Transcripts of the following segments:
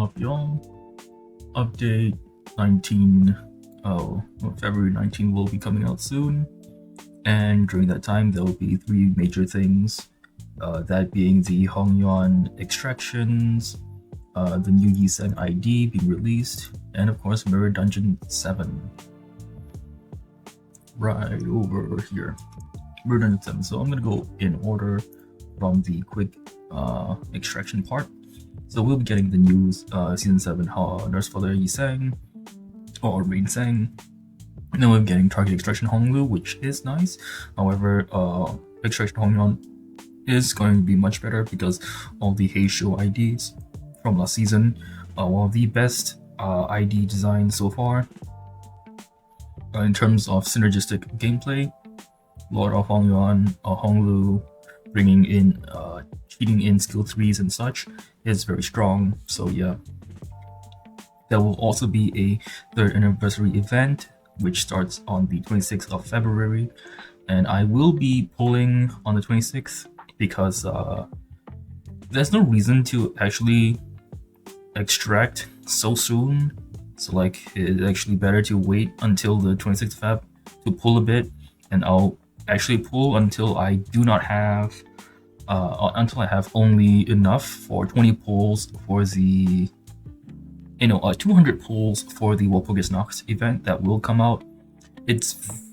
up, y'all? Update 19. February 19 will be coming out soon, and during that time there will be 3 major things, that being the Hongyuan extractions, the new Yiseng ID being released, and of course Mirror Dungeon 7. Right over here, Mirror Dungeon 7. So I'm gonna go in order from the quick extraction part. So we'll be getting the news, season 7 Nurse Father Yiseng or Rain Sang. And then we're getting target extraction Honglu, which is nice. However, extraction Hongyuan is going to be much better because all the Heisho IDs from last season are one of the best ID designs so far. In terms of synergistic gameplay, Lord of Hongyuan, Honglu bringing in cheating in skill 3s and such is very strong. So yeah, there will also be a 3rd anniversary event which starts on the 26th of February, and I will be pulling on the 26th because there's no reason to actually extract so soon. So like, it's actually better to wait until the 26th Feb to pull a bit, and I'll actually pull until I do not have until I have only enough for 20 pulls for the 200 pulls for the Walpurgis Nox event that will come out.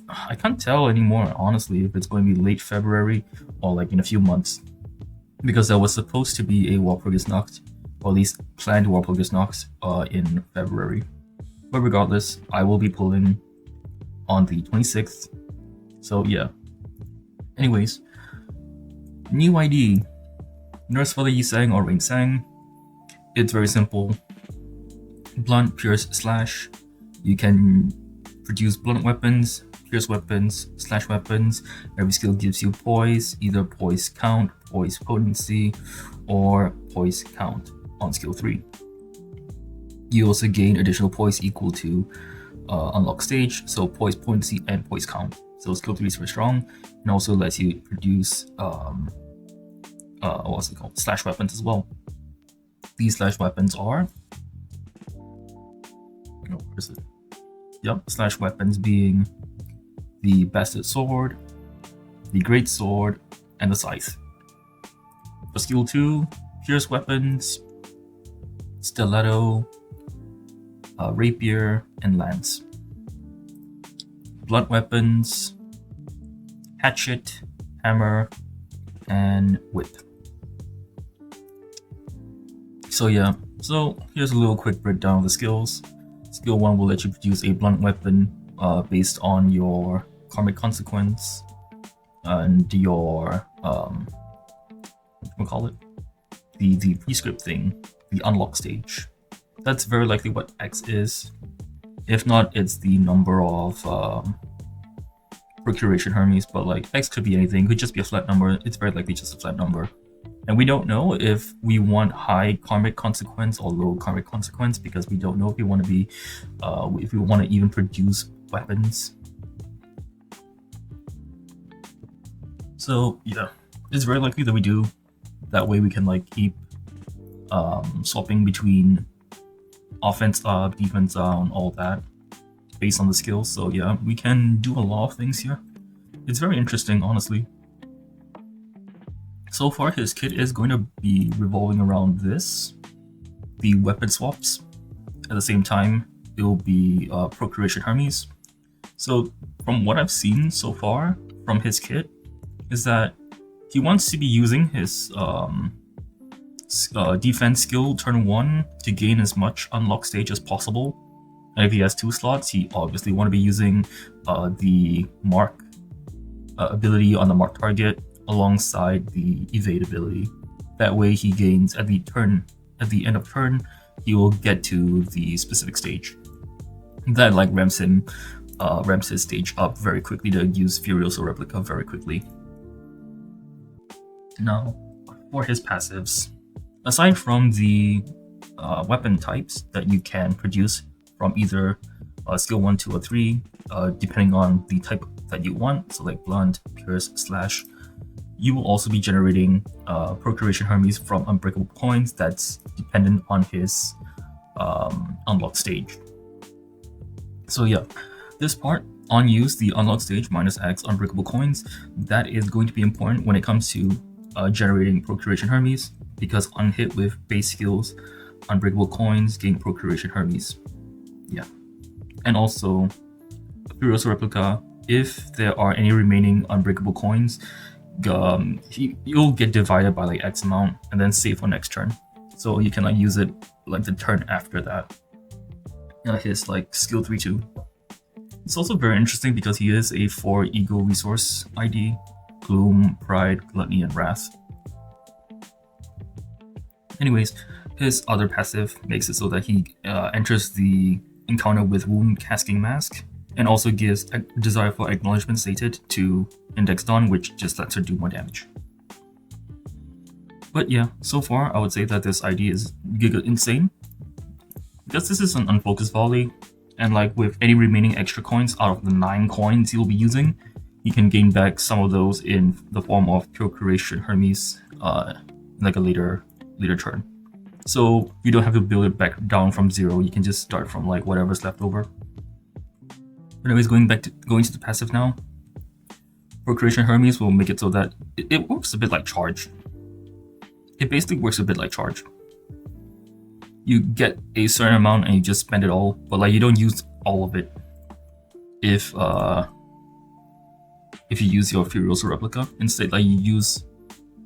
I can't tell anymore honestly if it's going to be late February or like in a few months, because there was supposed to be a Walpurgis Nox, or at least planned Walpurgis Nox in February. But regardless, I will be pulling on the 26th. So yeah. Anyways, new ID, Nurse Father Yiseng or Rain Sang. It's very simple. Blunt, pierce, slash. You can produce blunt weapons, pierce weapons, slash weapons. Every skill gives you poise, either poise count, poise potency, or poise count on skill 3. You also gain additional poise equal to unlock stage, so poise potency and poise count. So skill 3 is very strong, and also lets you produce what's it called? Slash weapons as well. These slash weapons are slash weapons being the Bastard Sword, the Great Sword, and the Scythe. For skill 2, pierce weapons, stiletto, rapier, and lance. Blunt weapons, hatchet, hammer, and whip. So yeah, so here's a little quick breakdown of the skills. Skill 1 will let you produce a blunt weapon based on your karmic consequence and your the prescript thing, the unlock stage. That's very likely what X is. If not, it's the number of procuration Hermes, but like X could be anything, could just be a flat number. It's very likely just a flat number. And we don't know if we want high karmic consequence or low karmic consequence, because we don't know if we want to be, if we want to even produce weapons. So yeah, it's very likely that we do. That way we can like keep swapping between offense up, defense down, all that based on the skills. So yeah, we can do a lot of things here. It's very interesting, honestly. So far, his kit is going to be revolving around this, the weapon swaps. At the same time, it will be Procuration Hermes. So from what I've seen so far from his kit, is that he wants to be using his defense skill turn 1 to gain as much unlock stage as possible. And if he has 2 slots, he obviously want to be using the mark ability on the mark target alongside the evade ability. That way he gains at the end of turn, he will get to the specific stage. That like ramps his stage up very quickly to use Furioso Replica very quickly. Now, for his passives, aside from the weapon types that you can produce from either skill 1, 2, or 3, depending on the type that you want, so like blunt, pierce, slash, you will also be generating Procuration Hermes from Unbreakable Coins that's dependent on his unlock stage. So yeah, this part on use the unlock stage minus X unbreakable coins, that is going to be important when it comes to generating procuration Hermes, because on hit with base skills, unbreakable coins gain procuration Hermes. Yeah, and also Furiosa replica, if there are any remaining unbreakable coins, you'll get divided by like X amount and then save for next turn. So you can like use it like the turn after that. His like skill 3-2. It's also very interesting because he is a 4 ego resource ID: Gloom, Pride, Gluttony, and Wrath. Anyways, his other passive makes it so that he enters the encounter with Wound Casting Mask, and also gives a desire for acknowledgement stated to Index Dawn, which just lets her do more damage. But yeah, so far I would say that this ID is giga insane. Because this is an unfocused volley, and like with any remaining extra coins out of the 9 coins you'll be using, you can gain back some of those in the form of Procuration Hermes like a later turn. So you don't have to build it back down from 0, you can just start from like whatever's left over. Anyways, going to the passive now. Procuration Hermes will make it so that it works a bit like charge. It basically works a bit like charge. You get a certain amount and you just spend it all, but like you don't use all of it if you use your Furiosa replica. Instead, like you use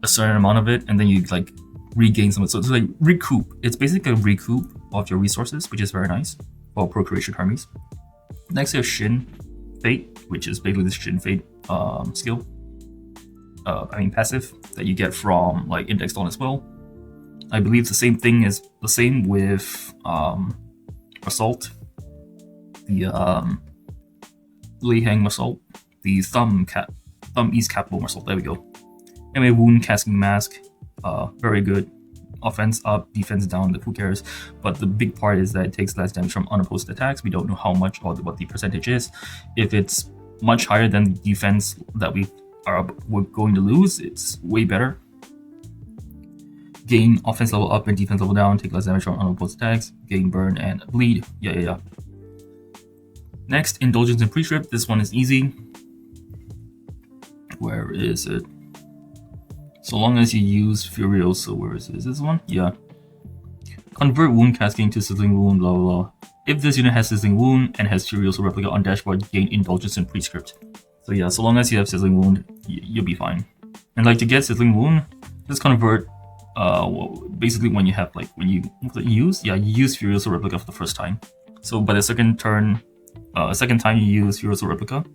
a certain amount of it and then you like regain some of it. So it's like recoup. It's basically a recoup of your resources, which is very nice for Procuration Hermes. Next you have Shin Fate, which is basically the Shin Fate skill. Passive that you get from like Index Dawn as well. I believe the same thing is the same with Assault, the Leihang Assault, the Thumb East Capital Assault. There we go. Anyway, Wound Casting Mask, very good. Offense up, defense down, who cares? But the big part is that it takes less damage from unopposed attacks. We don't know how much or what the percentage is. If it's much higher than the defense that we're going to lose, it's way better. Gain offense level up and defense level down, take less damage from unopposed attacks, gain burn and bleed. Yeah. Next, Indulgence and Prescript. This one is easy. Where is it? So long as you use Furiosa, where is it? Is this one? Yeah. Convert Wound Cascading to Sizzling Wound, blah blah blah. If this unit has Sizzling Wound and has Furiosa replica on dashboard, gain Indulgence and Prescript. So yeah, so long as you have Sizzling Wound, you'll be fine. And like to get Sizzling Wound, just convert basically when you have like you use Furiosa replica for the first time. So by the second time you use Furiosa replica,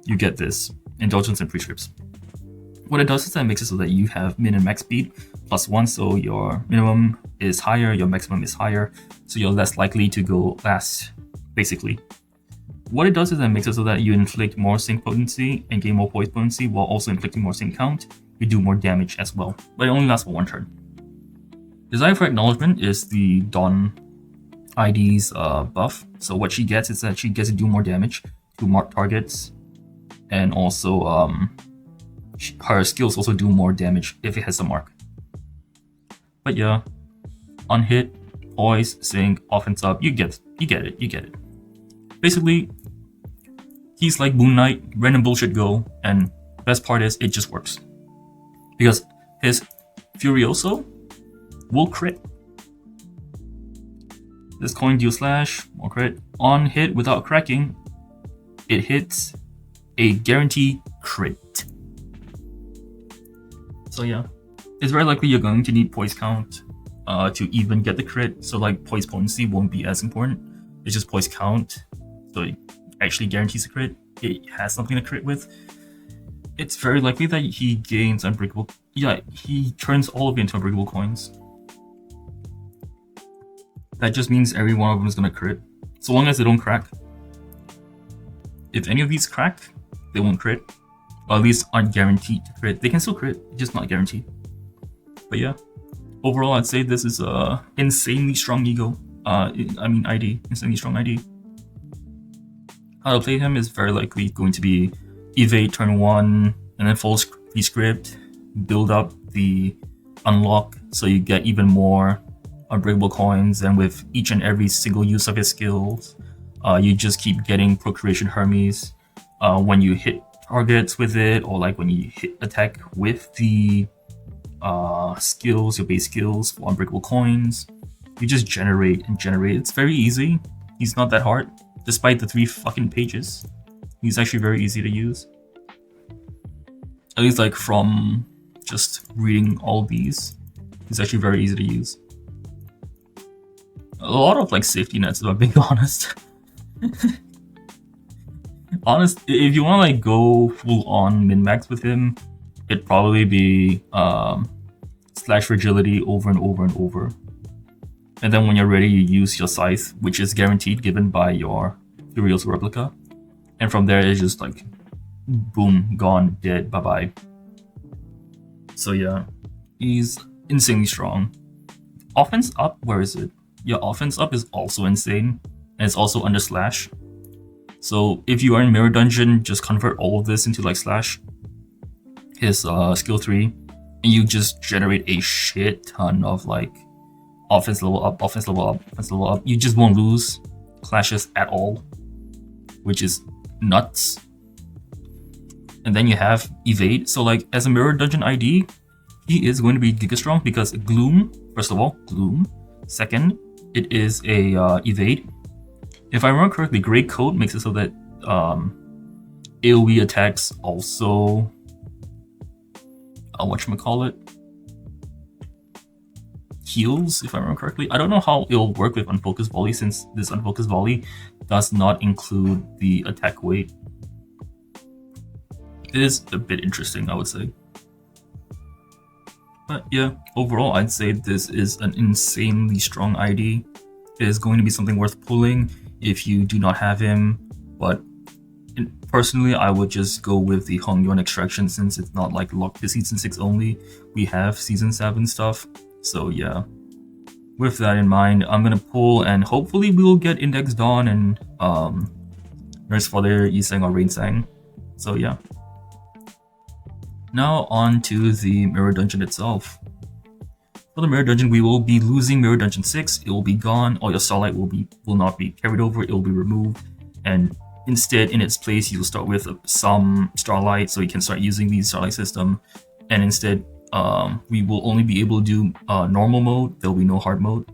you get this Indulgence and Prescripts. What it does is that it makes it so that you have min and max speed +1, so your minimum is higher, your maximum is higher, so you're less likely to go last, basically. What it does is that it makes it so that you inflict more sync potency and gain more poise potency while also inflicting more sync count. You do more damage as well, but it only lasts for 1 turn. Desire for Acknowledgement is the Dawn ID's buff. So what she gets is that she gets to do more damage to marked targets, and also her skills also do more damage if it has a mark. But yeah, on hit, poise, sync, offense up, you get it. Basically, he's like Moon Knight, random bullshit go, and best part is it just works. Because his Furioso will crit. This coin deals slash, more crit. On hit without cracking, it hits a guarantee crit. So yeah, it's very likely you're going to need poise count to even get the crit. So like poise potency won't be as important. It's just poise count. So it actually guarantees a crit. It has something to crit with. It's very likely that he gains unbreakable. Yeah, he turns all of it into unbreakable coins. That just means every one of them is gonna crit, so long as they don't crack. If any of these crack, they won't crit, or at least aren't guaranteed to crit. They can still crit, just not guaranteed. But yeah, overall I'd say this is a insanely strong ego. ID, insanely strong ID. How to play him is very likely going to be evade turn 1, and then full prescript, build up the unlock so you get even more unbreakable coins, and with each and every single use of his skills, you just keep getting Procuration Hermes when you hit targets with it, or like when you hit attack with the skills, your base skills for unbreakable coins. You just generate and generate. It's very easy. He's not that hard, despite the 3 fucking pages. He's actually very easy to use. At least like from just reading all these, it's actually very easy to use. A lot of like safety nets, if I'm being honest. If you want to like go full on min-max with him, it'd probably be slash fragility over and over and over. And then when you're ready, you use your scythe, which is guaranteed given by your Furiosa replica. And from there, it's just like, boom, gone, dead, bye-bye. So yeah, he's insanely strong. Offense up, where is it? Your offense up is also insane, and it's also under slash. So if you are in Mirror Dungeon, just convert all of this into like slash, his skill 3, and you just generate a shit ton of like offense level up, offense level up, offense level up. You just won't lose clashes at all, which is nuts. And then you have evade. So like as a Mirror Dungeon ID, he is going to be giga strong because Gloom, first of all, Gloom. Second, it is a evade. If I remember correctly, Grey Coat makes it so that AoE attacks also whatchamacallit, heals, if I remember correctly. I don't know how it'll work with Unfocused Volley, since this Unfocused Volley does not include the attack weight. It is a bit interesting, I would say. But yeah, overall, I'd say this is an insanely strong ID. It is going to be something worth pulling if you do not have him, but personally, I would just go with the Hongyuan extraction since it's not like locked to Season 6 only. We have Season 7 stuff, so yeah. With that in mind, I'm gonna pull, and hopefully we'll get Index Dawn and Nurse Father, Yiseng or Rainsang. So yeah. Now on to the Mirror Dungeon itself. For the Mirror Dungeon, we will be losing Mirror Dungeon 6. It will be gone. All your Starlight will not be carried over. It will be removed, and instead, in its place, you'll start with some Starlight, so you can start using the Starlight system. And instead, we will only be able to do normal mode. There will be no hard mode.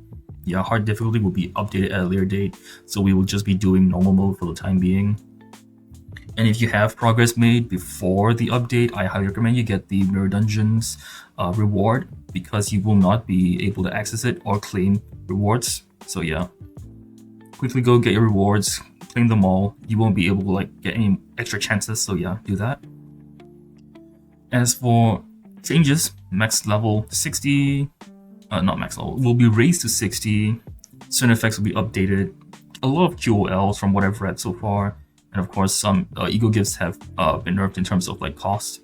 Yeah, hard difficulty will be updated at a later date, so we will just be doing normal mode for the time being. And if you have progress made before the update, I highly recommend you get the Mirror Dungeons reward, because you will not be able to access it or claim rewards. So yeah, quickly go get your rewards, claim them all. You won't be able to like get any extra chances, so yeah, do that. As for changes, max level 60, not max level, will be raised to 60. Certain effects will be updated. A lot of QOLs from what I've read so far. And of course, some ego gifts have been nerfed in terms of like cost.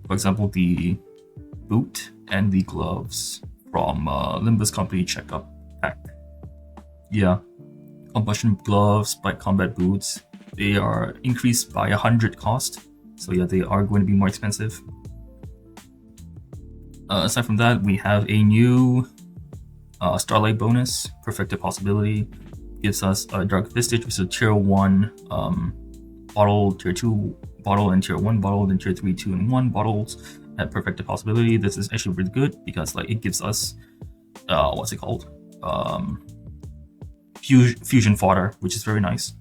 For example, the boot and the gloves from Limbus Company Checkup Pack. Yeah, combustion gloves, by combat boots, they are increased by 100 cost. So yeah, they are going to be more expensive. Aside from that, we have a new Starlight bonus, Perfected Possibility. Gives us a Dark Vistage, which is a tier 1 bottle, tier 2 bottle, and tier 1 bottle, then tier 3 2 and 1 bottles at Perfected Possibility. This is actually really good because like it gives us what's it called, fusion fodder, which is very nice.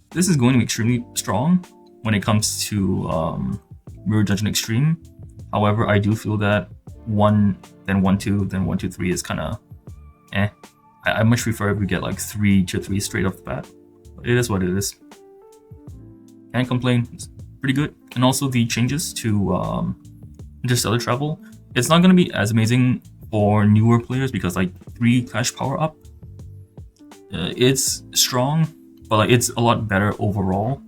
This is going to be extremely strong when it comes to Mirror Dungeon Extreme. However, I do feel that 1, then 1 2, then 1 2 3 is kind of eh. I much prefer if we get like 3 tier 3 straight off the bat. But it is what it is. Can't complain. It's pretty good. And also the changes to interstellar travel. It's not going to be as amazing for newer players because like 3 clash power up. It's strong, but like it's a lot better overall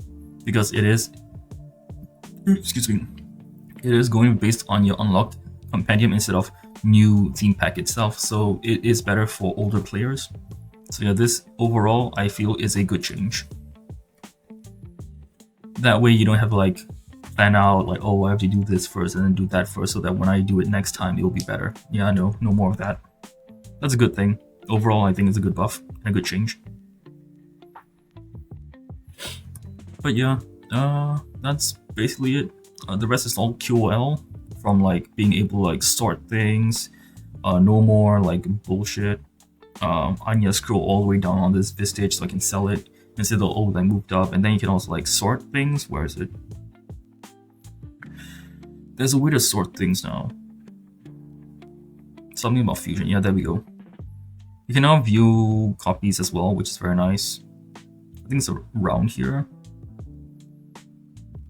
because it is. Excuse me. It is going based on your unlocked compendium instead of new theme pack itself, so it is better for older players. So yeah, this overall I feel is a good change. That way you don't have to like plan out like, oh, I have to do this first and then do that first so that when I do it next time it will be better. Yeah, no more of that. That's a good thing. overall, I think it's a good buff and a good change. But yeah, that's basically it. The rest is all QOL, from like being able to like sort things, no more like bullshit. I need to scroll all the way down on this Vistage so I can sell it instead of all like moved up, and then you can also like sort things. Where is it? There's a way to sort things now. Something about fusion. Yeah, there we go. You can now view copies as well, which is very nice. I think it's around here.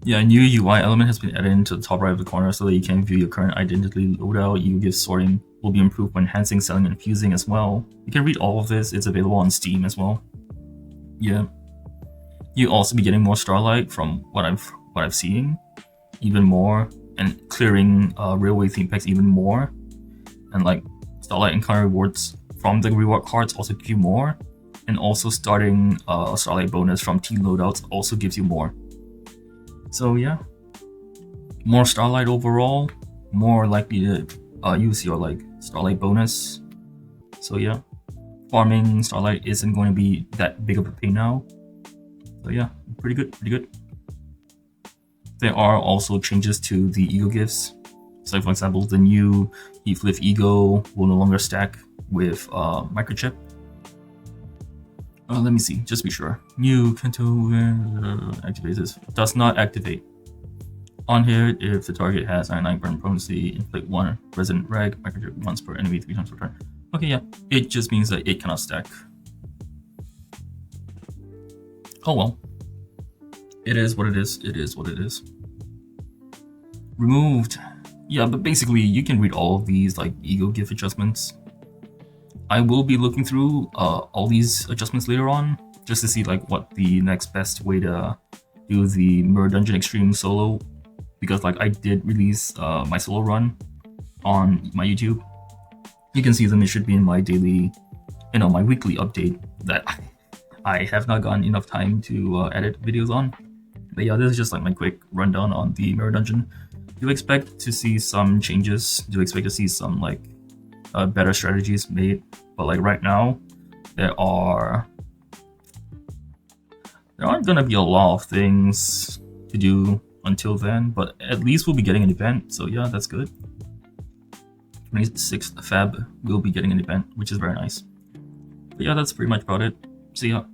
Yeah, a new UI element has been added into the top right of the corner so that you can view your current identity loadout. UGIF sorting will be improved when enhancing, selling, and fusing as well. You can read all of this. It's available on Steam as well. Yeah. You'll also be getting more Starlight from what I've seen, even more, and clearing railway theme packs even more. And like Starlight encounter rewards from the reward cards also give you more, and also starting a Starlight bonus from team loadouts also gives you more. So yeah, more Starlight overall, more likely to use your like Starlight bonus. So yeah, farming Starlight isn't going to be that big of a pain now. So yeah, pretty good, pretty good. There are also changes to the ego gifts. So for example, the new Heathcliff ego will no longer stack with microchip. Let me see, just to be sure. New Kanto activates does not activate. On here, if the target has 99 burn potency, inflict 1 resident reg microchip once per enemy 3 times per turn. Okay, yeah, it just means that it cannot stack. Oh well. It is what it is. It is what it is. Removed. Yeah, but basically you can read all of these like ego gift adjustments. I will be looking through all these adjustments later on, just to see like what the next best way to do the Mirror Dungeon Extreme solo, because like I did release my solo run on my YouTube. You can see them. It should be in my daily, my weekly update that I have not gotten enough time to edit videos on. But yeah, this is just like my quick rundown on the Mirror Dungeon. Do expect to see some changes. Do expect to see some like better strategies made, but like right now there aren't gonna be a lot of things to do until then, but at least we'll be getting an event, so yeah, that's good. 26th Feb we'll be getting an event, which is very nice. But yeah, that's pretty much about it. See ya.